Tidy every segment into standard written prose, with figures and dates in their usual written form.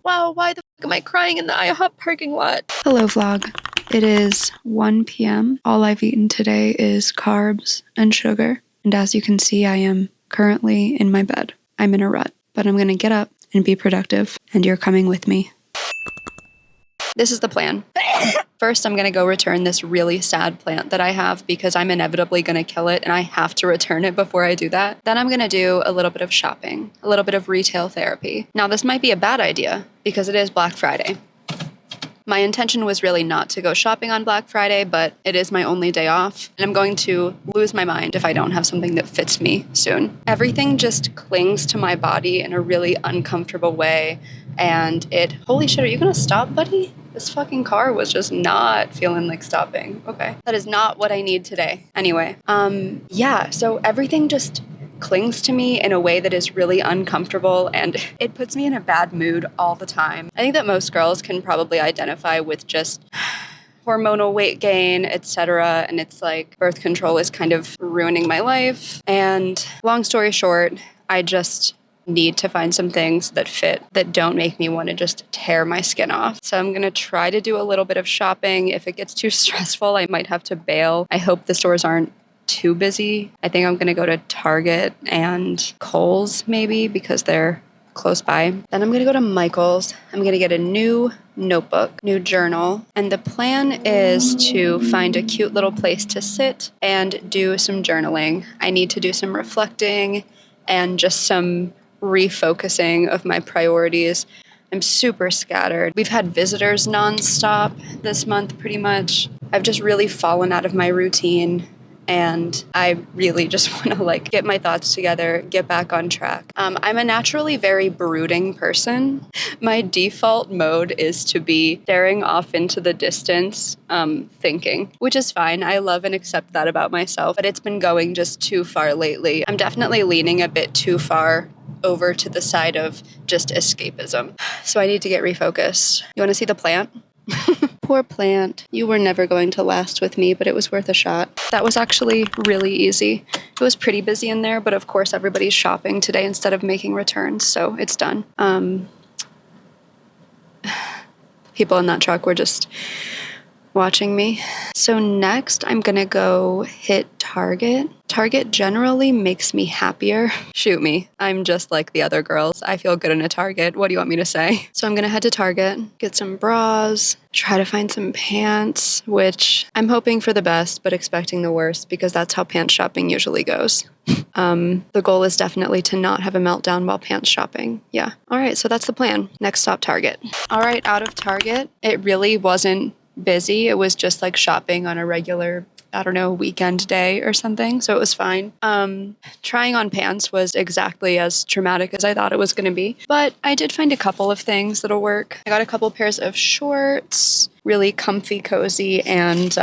Wow, why the fuck am I crying in the IHop parking lot? Hello vlog. It is 1 p.m. All I've eaten today is carbs and sugar. And as you can see, I am currently in my bed. I'm in a rut, but I'm gonna get up and be productive, and you're coming with me. This is the plan. First, I'm gonna go return this really sad plant that I have because I'm inevitably gonna kill it and I have to return it before I do that. Then I'm gonna do a little bit of shopping, a little bit of retail therapy. Now, this might be a bad idea because it is Black Friday. My intention was really not to go shopping on Black Friday, but it is my only day off, and I'm going to lose my mind if I don't have something that fits me soon. Everything just clings to my body in a really uncomfortable way, and holy shit, are you gonna stop, buddy? This fucking car was just not feeling like stopping. Okay. That is not what I need today. Anyway, yeah, so everything just clings to me in a way that is really uncomfortable, and it puts me in a bad mood all the time. I think that most girls can probably identify with just hormonal weight gain, etc. And it's like birth control is kind of ruining my life. And long story short, I just need to find some things that fit, that don't make me want to just tear my skin off. So I'm going to try to do a little bit of shopping. If it gets too stressful, I might have to bail. I hope the stores aren't too busy. I think I'm going to go to Target and Kohls maybe because they're close by. Then I'm going to go to Michael's. I'm going to get a new notebook, new journal. And the plan is to find a cute little place to sit and do some journaling. I need to do some reflecting and just some refocusing of my priorities. I'm super scattered. We've had visitors nonstop this month pretty much. I've just really fallen out of my routine. And I really just want to get my thoughts together, get back on track. I'm a naturally very brooding person. My default mode is to be staring off into the distance, thinking, which is fine. I love and accept that about myself, but it's been going just too far lately. I'm definitely leaning a bit too far over to the side of just escapism. So I need to get refocused. You want to see the plant? Poor plant. You were never going to last with me, but it was worth a shot. That was actually really easy. It was pretty busy in there, but of course everybody's shopping today instead of making returns, so it's done. People in that truck were just watching me. So next I'm gonna go hit Target. Target generally makes me happier. Shoot me. I'm just like the other girls. I feel good in a Target. What do you want me to say? So I'm gonna head to Target, get some bras, try to find some pants, which I'm hoping for the best, but expecting the worst because that's how pants shopping usually goes. The goal is definitely to not have a meltdown while pants shopping. Yeah. All right, so that's the plan. Next stop, Target. All right, out of Target, it really wasn't busy. It was just like shopping on a regular, I don't know, weekend day or something. So it was fine. Trying on pants was exactly as traumatic as I thought it was going to be. But I did find a couple of things that'll work. I got a couple pairs of shorts, really comfy, cozy, and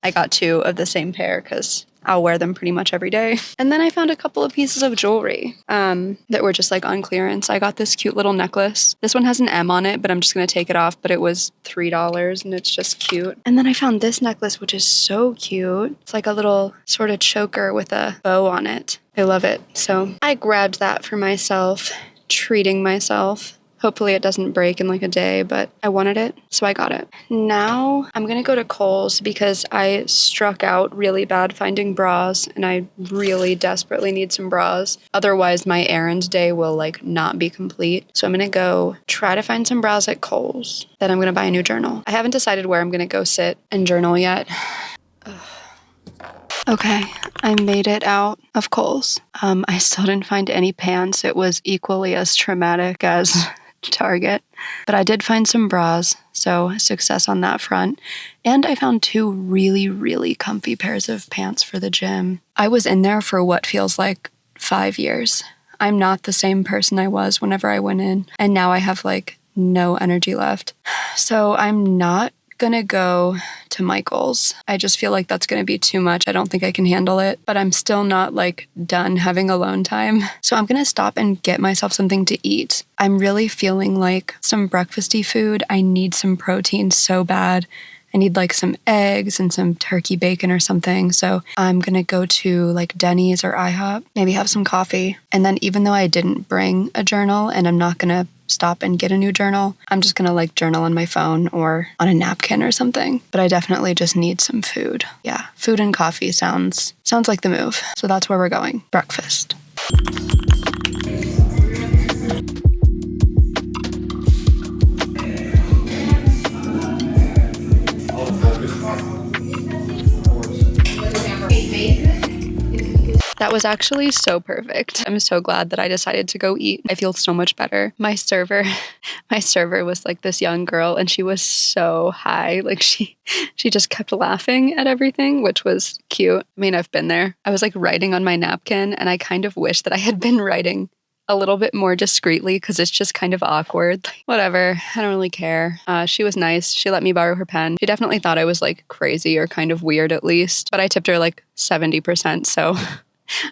I got 2 of the same pair because I'll wear them pretty much every day. And then I found a couple of pieces of jewelry that were just on clearance. I got this cute little necklace. This one has an M on it, but I'm just going to take it off. But it was $3 and it's just cute. And then I found this necklace, which is so cute. It's like a little sort of choker with a bow on it. I love it. So I grabbed that for myself, treating myself. Hopefully it doesn't break in a day, but I wanted it, so I got it. Now I'm gonna go to Kohls because I struck out really bad finding bras and I really desperately need some bras. Otherwise my errand day will not be complete. So I'm gonna go try to find some bras at Kohls. Then I'm gonna buy a new journal. I haven't decided where I'm gonna go sit and journal yet. Okay, I made it out of Kohls. I still didn't find any pants. It was equally as traumatic as Target, but I did find some bras, so success on that front. And I found 2 really, really comfy pairs of pants for the gym. I was in there for what feels like 5 years. I'm not the same person I was whenever I went in, and now I have no energy left. So I'm not gonna go to Michael's. I just feel like that's gonna be too much. I don't think I can handle it, but I'm still not done having alone time. So I'm gonna stop and get myself something to eat. I'm really feeling some breakfasty food. I need some protein so bad. I need like some eggs and some turkey bacon or something. So I'm going to go to like Denny's or IHOP, maybe have some coffee. And then even though I didn't bring a journal and I'm not going to stop and get a new journal, I'm just going to like journal on my phone or on a napkin or something. But I definitely just need some food. Yeah, food and coffee sounds like the move. So that's where we're going. Breakfast. That was actually so perfect. I'm so glad that I decided to go eat. I feel so much better. My server was like this young girl and she was so high. Like she just kept laughing at everything, which was cute. I mean, I've been there. I was like writing on my napkin and I kind of wish that I had been writing a little bit more discreetly because it's just kind of awkward. Like, whatever. I don't really care. She was nice. She let me borrow her pen. She definitely thought I was like crazy or kind of weird at least, but I tipped her like 70%. So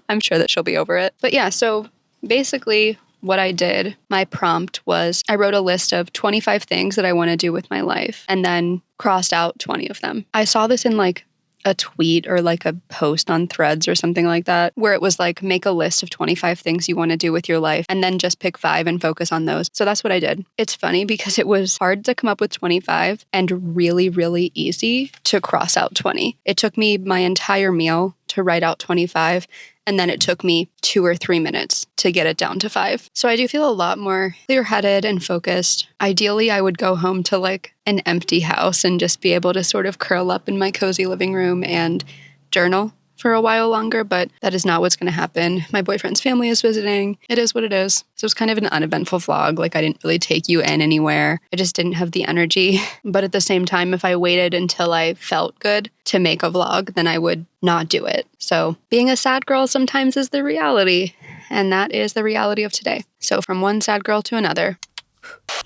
I'm sure that she'll be over it. But yeah, so basically what I did, my prompt was I wrote a list of 25 things that I want to do with my life and then crossed out 20 of them. I saw this in like a tweet or like a post on Threads or something like that, where it was like, make a list of 25 things you want to do with your life and then just pick 5 and focus on those. So that's what I did. It's funny because it was hard to come up with 25 and really, really easy to cross out 20. It took me my entire meal to write out 25. And then it took me 2 or 3 minutes to get it down to 5. So I do feel a lot more clear-headed and focused. Ideally, I would go home to like an empty house and just be able to sort of curl up in my cozy living room and journal for a while longer, but that is not what's going to happen. My boyfriend's family is visiting. It is what it is. So it's kind of an uneventful vlog. Like I didn't really take you in anywhere. I just didn't have the energy. But at the same time, if I waited until I felt good to make a vlog, then I would not do it. So being a sad girl sometimes is the reality. And that is the reality of today. So from one sad girl to another.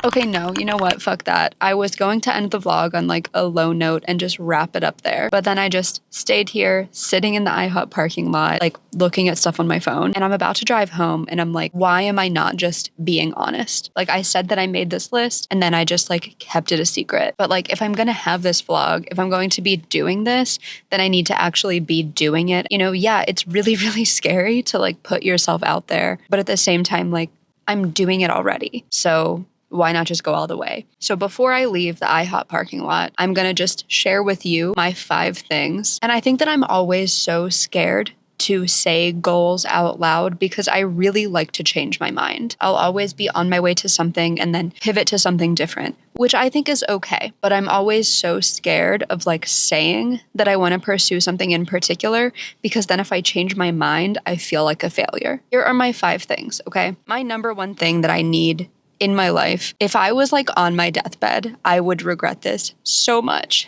Okay, no, you know what? Fuck that. I was going to end the vlog on like a low note and just wrap it up there. But then I just stayed here sitting in the IHOP parking lot, like looking at stuff on my phone. And I'm about to drive home and I'm like, why am I not just being honest? Like I said that I made this list and then I just like kept it a secret. But like if I'm going to have this vlog, if I'm going to be doing this, then I need to actually be doing it. You know, yeah, it's really, really scary to like put yourself out there. But at the same time, like I'm doing it already. So why not just go all the way? So before I leave the IHOP parking lot, I'm going to just share with you my 5 things. And I think that I'm always so scared to say goals out loud because I really like to change my mind. I'll always be on my way to something and then pivot to something different, which I think is okay. But I'm always so scared of like saying that I want to pursue something in particular because then if I change my mind, I feel like a failure. Here are my 5 things, okay? My number 1 thing that I need in my life, if I was like on my deathbed, I would regret this so much.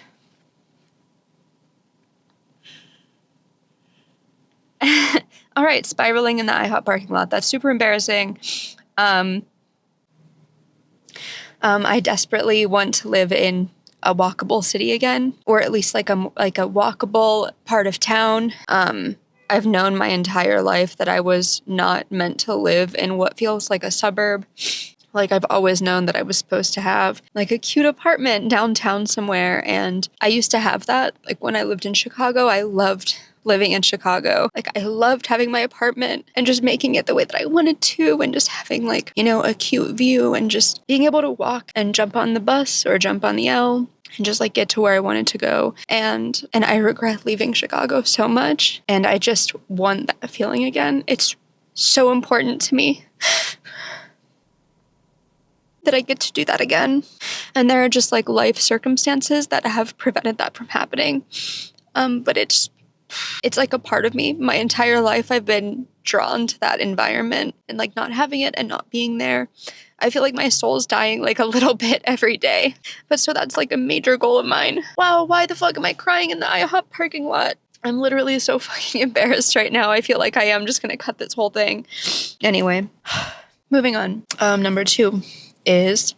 All right, spiraling in the IHOP parking lot. That's super embarrassing. I desperately want to live in a walkable city again, or at least like a walkable part of town. I've known my entire life that I was not meant to live in what feels like a suburb. Like I've always known that I was supposed to have like a cute apartment downtown somewhere. And I used to have that. Like when I lived in Chicago, I loved living in Chicago. Like I loved having my apartment and just making it the way that I wanted to and just having like, you know, a cute view and just being able to walk and jump on the bus or jump on the L and just like get to where I wanted to go. And I regret leaving Chicago so much. And I just want that feeling again. It's so important to me that I get to do that again. And there are just like life circumstances that have prevented that from happening. But it's like a part of me. My entire life I've been drawn to that environment and like not having it and not being there. I feel like my soul's dying like a little bit every day. But so that's like a major goal of mine. Wow, why the fuck am I crying in the IHOP parking lot? I'm literally so fucking embarrassed right now. I feel like I am just gonna cut this whole thing. Anyway, moving on. Number 2 is,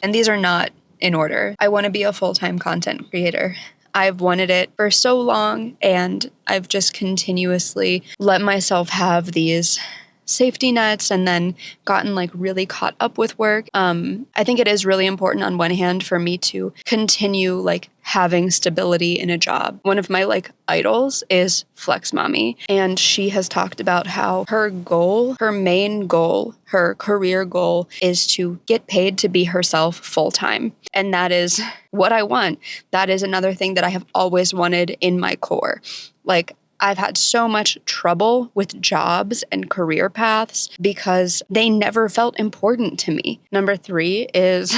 and these are not in order, I want to be a full-time content creator. I've wanted it for so long and I've just continuously let myself have these safety nets and then gotten like really caught up with work. I think it is really important on one hand for me to continue like having stability in a job. One of my like idols is Flex Mommy, and she has talked about how her goal, her main goal, her career goal is to get paid to be herself full time. And that is what I want. That is another thing that I have always wanted in my core. Like, I've had so much trouble with jobs and career paths because they never felt important to me. Number 3 is,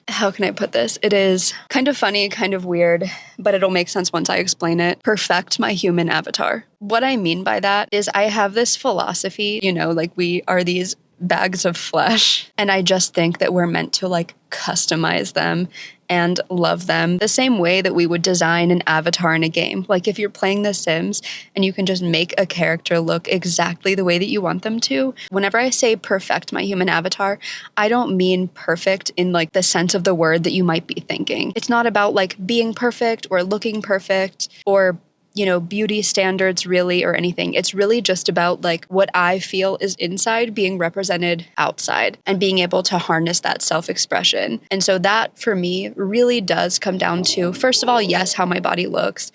how can I put this? It is kind of funny, kind of weird, but it'll make sense once I explain it. Perfect my human avatar. What I mean by that is I have this philosophy, like we are these bags of flesh, and I just think that we're meant to like customize them and love them the same way that we would design an avatar in a game. Like if you're playing The Sims and you can just make a character look exactly the way that you want them to. Whenever I say perfect my human avatar, I don't mean perfect in like the sense of the word that you might be thinking. It's not about like being perfect or looking perfect or beauty standards really or anything. It's really just about like what I feel is inside being represented outside and being able to harness that self-expression. And so that for me really does come down to, first of all, yes, how my body looks.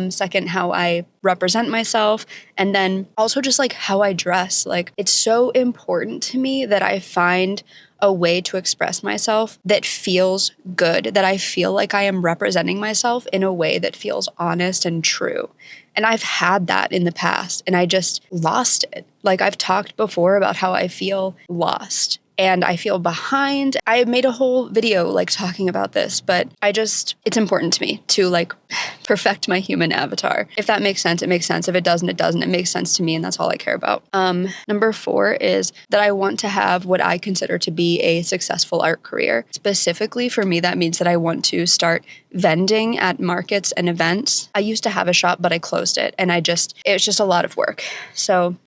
Second, how I represent myself. And then also just like how I dress. Like it's so important to me that I find a way to express myself that feels good, that I feel like I am representing myself in a way that feels honest and true. And I've had that in the past and I just lost it. Like I've talked before about how I feel lost and I feel behind. I made a whole video like talking about this, but it's important to me to like perfect my human avatar. If that makes sense, it makes sense. If it doesn't, it doesn't. It makes sense to me and that's all I care about. Number 4 is that I want to have what I consider to be a successful art career. Specifically for me, that means that I want to start vending at markets and events. I used to have a shop, but I closed it and it was just a lot of work. So,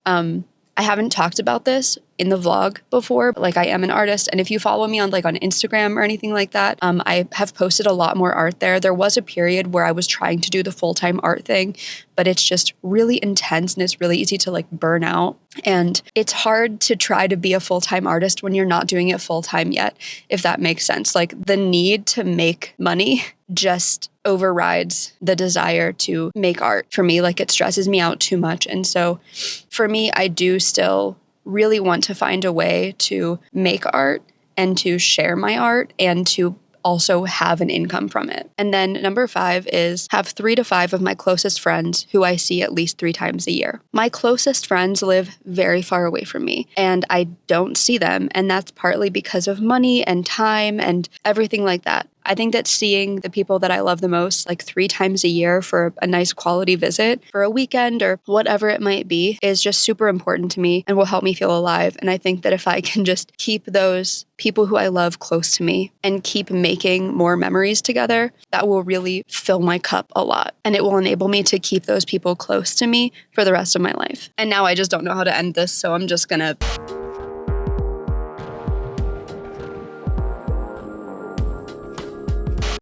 I haven't talked about this in the vlog before, but like I am an artist. And if you follow me on Instagram or anything like that, I have posted a lot more art there. There was a period where I was trying to do the full-time art thing, but it's just really intense and it's really easy to like burn out. And it's hard to try to be a full-time artist when you're not doing it full-time yet, if that makes sense. Like the need to make money just overrides the desire to make art for me. Like it stresses me out too much. And so for me, I do still really want to find a way to make art and to share my art and to also have an income from it. And then number 5 is have 3 to 5 of my closest friends who I see at least 3 times a year. My closest friends live very far away from me and I don't see them. And that's partly because of money and time and everything like that. I think that seeing the people that I love the most like 3 times a year for a nice quality visit for a weekend or whatever it might be is just super important to me and will help me feel alive. And I think that if I can just keep those people who I love close to me and keep making more memories together, that will really fill my cup a lot. And it will enable me to keep those people close to me for the rest of my life. And now I just don't know how to end this, so I'm just gonna